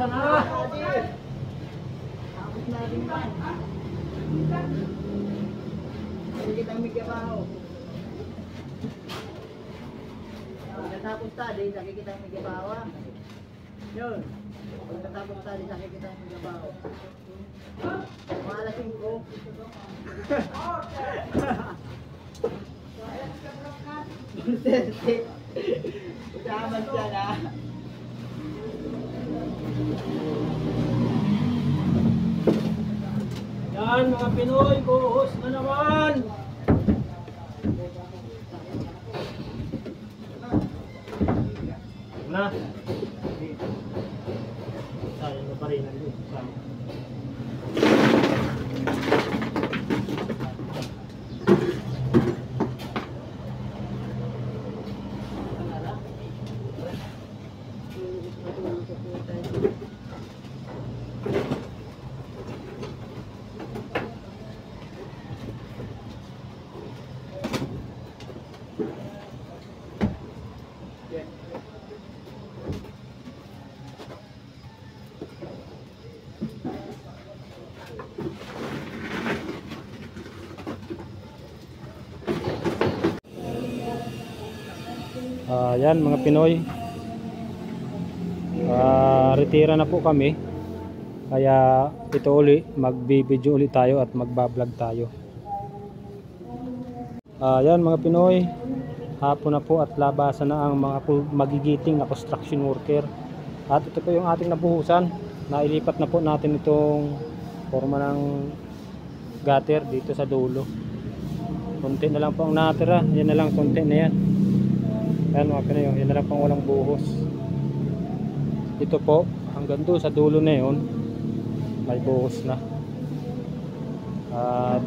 Labasan na! Hindi kita migabaho. Pagkatapos tadi, sakit kita migabaho. Yun. Pagkatapos tadi, sakit kita migabaho. Maalasing ko. Usahaman siya na. Yan mga Pinoy, buhos na naman! Na? Sayang na pa rin ang doon. Yan mga Pinoy, retira na po kami, kaya ito uli magbibideo ulit tayo at magbablog tayo. Yan mga Pinoy, hapon na po at labasan na ang mga magigiting na construction worker, at ito po yung ating nabuhusan. Nailipat na po natin itong forma ng gutter dito sa dulo. Konti na lang po ang natira, yan na lang, konti na yan. Ayan mga Pinoy, yun na lang pang walang buhos. Ito po, hanggang doon sa dulo na yun, may buhos na. At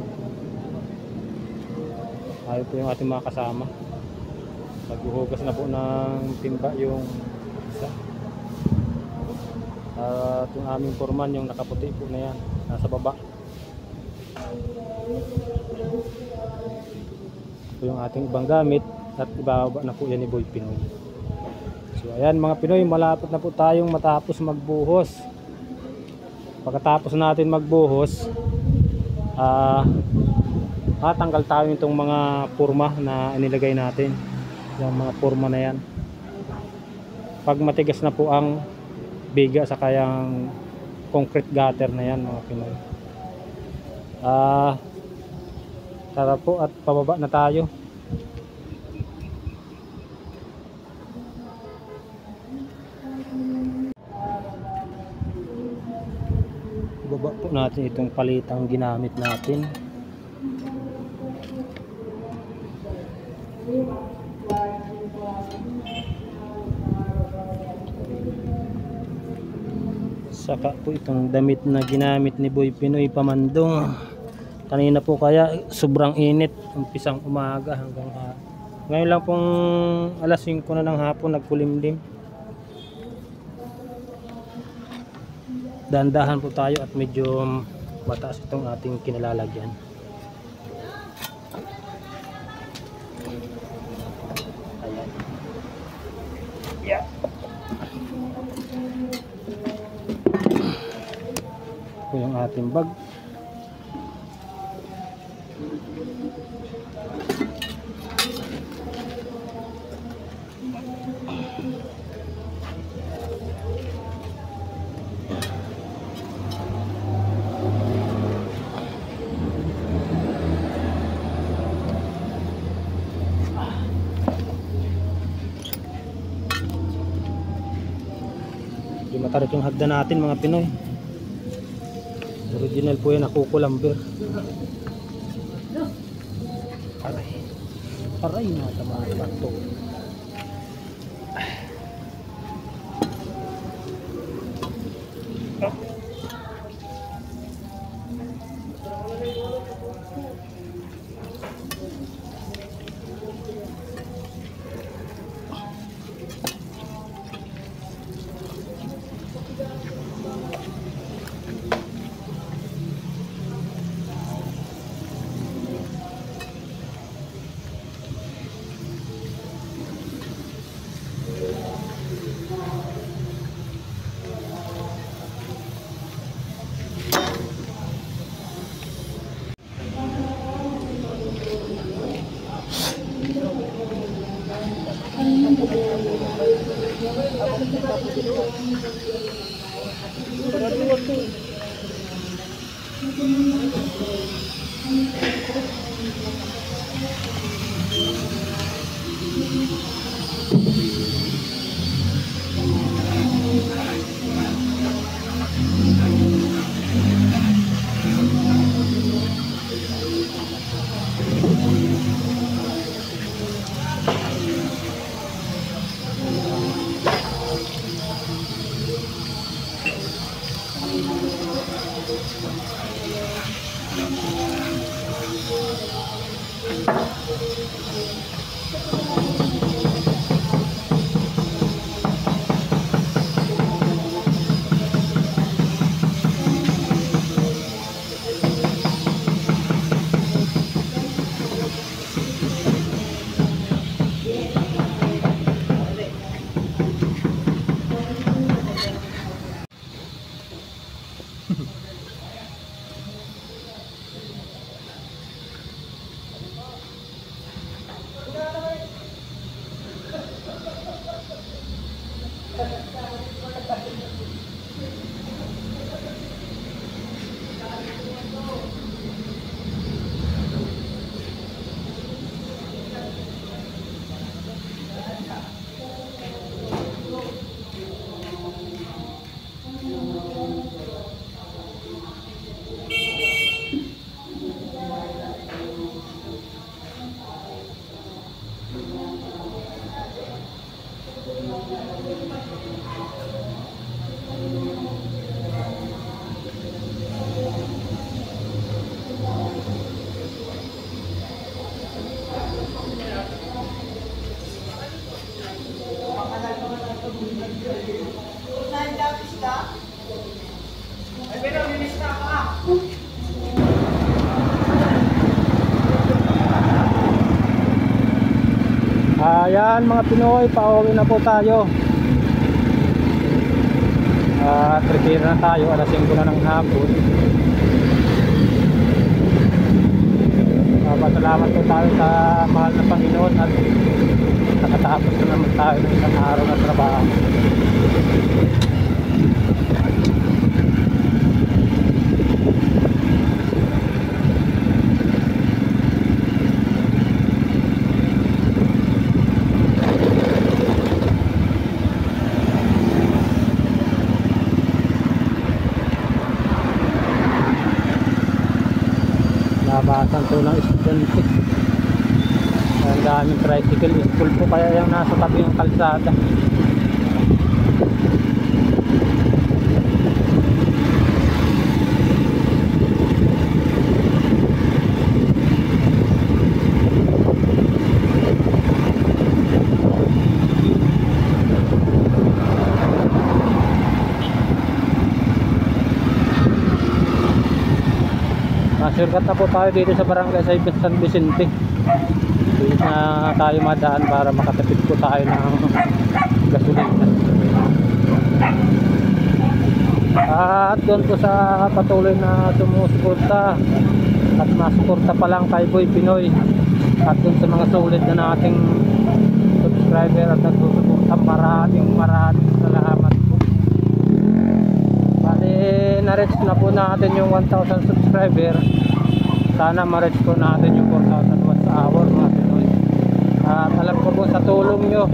ayun po yung ating mga kasama. Naghuhugas na po ng timba yung isa. At yung aming foreman, yung nakaputi po na yan, nasa baba. Ito yung ating ibang gamit. At ibababa na po yan ni Boy Pinoy. So ayan mga Pinoy, malapit na po tayong matapos magbuhos. Pagkatapos natin magbuhos, tanggal tayo itong mga purma na inilagay natin. Yung mga purma na yan. Pag matigas na po ang biga sa kayang concrete gutter na yan mga Pinoy. Tara po at pababa na tayo. Baba po natin itong palitang ginamit natin. Saka po itong damit na ginamit ni Boy Pinoy Pamandong. Kanina po kaya sobrang init, umpisang umaga hanggang ngayon lang pong alas 5 na ng hapon nagkulimlim. Dahan-dahan po tayo at medyo mataas itong ating kinalalagyan. Ayan. Yeah. Ito yung ating bag. Matarik yung hagdan natin mga Pinoy. Original po yan, nakukulamber. Aray. Aray na tama ito. Ayan mga Pinoy, pauwi na po tayo. Prepare na tayo, alas 5 na ng hapon. Salamat po tayo sa mahal na Panginoon at nakatapos na naman tayo ng isang araw na trabaho. Labasan po ng estudyante. Ang daming tricycle school po kaya yung nasa tabi ng kalsada. Surgat na po tayo dito sa barangay San Vicente. Dito na tayo madaan para makatipid po tayo ng gasolina. At doon po sa patuloy na sumusuporta at masuporta pa lang kay Boy Pinoy at doon sa mga sulit na nating subscriber at nagsusuporta, maraming salamat po. Bali na-reach na po natin yung 1,000 subscriber. Sana ma-reach po natin yung 4,000 watts per hour mga Pinoy. At alam ko po sa tulong nyo,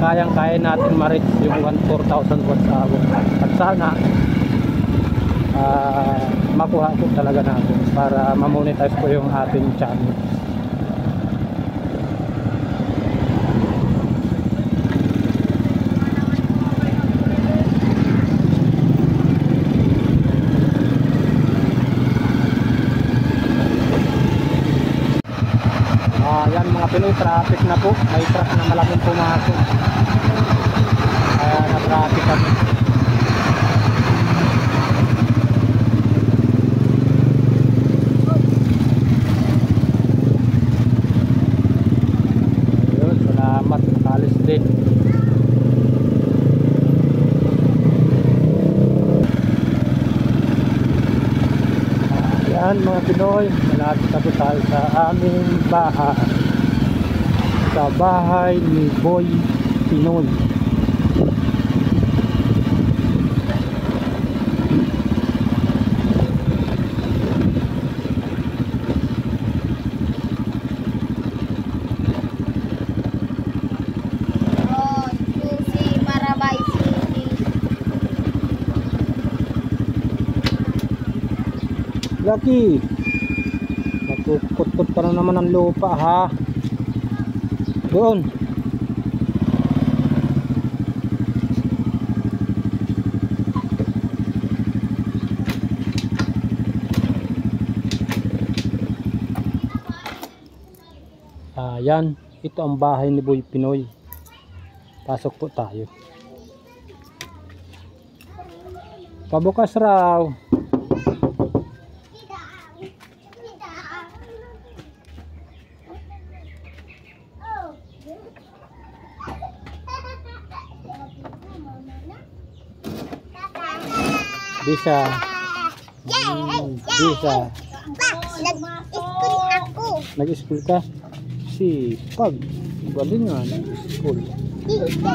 kayang-kaya natin ma-reach yung 4,000 watts per hour. At sana makuha po talaga natin para ma-monetize po yung ating channel. Ayan mga Pinoy, traffic na po. May truck na malaking pumasok. Kaya na-traffic kami. Ayun, salamat. Alis din. Ayan mga Pinoy, malapit na po tayo sa aming bahay. Sa bahay ni Boy Pinoy. Lucky. Nagkukut-kut pa na naman ang lupa ha. Doon. Ayan, ito ang bahay ni Boy Pinoy. Pasok po tayo. Pabukas raw. Bisa. Bisa. Nag-school ako. Nag-school ka? Sipag. Galing nga nag-school. Bisa.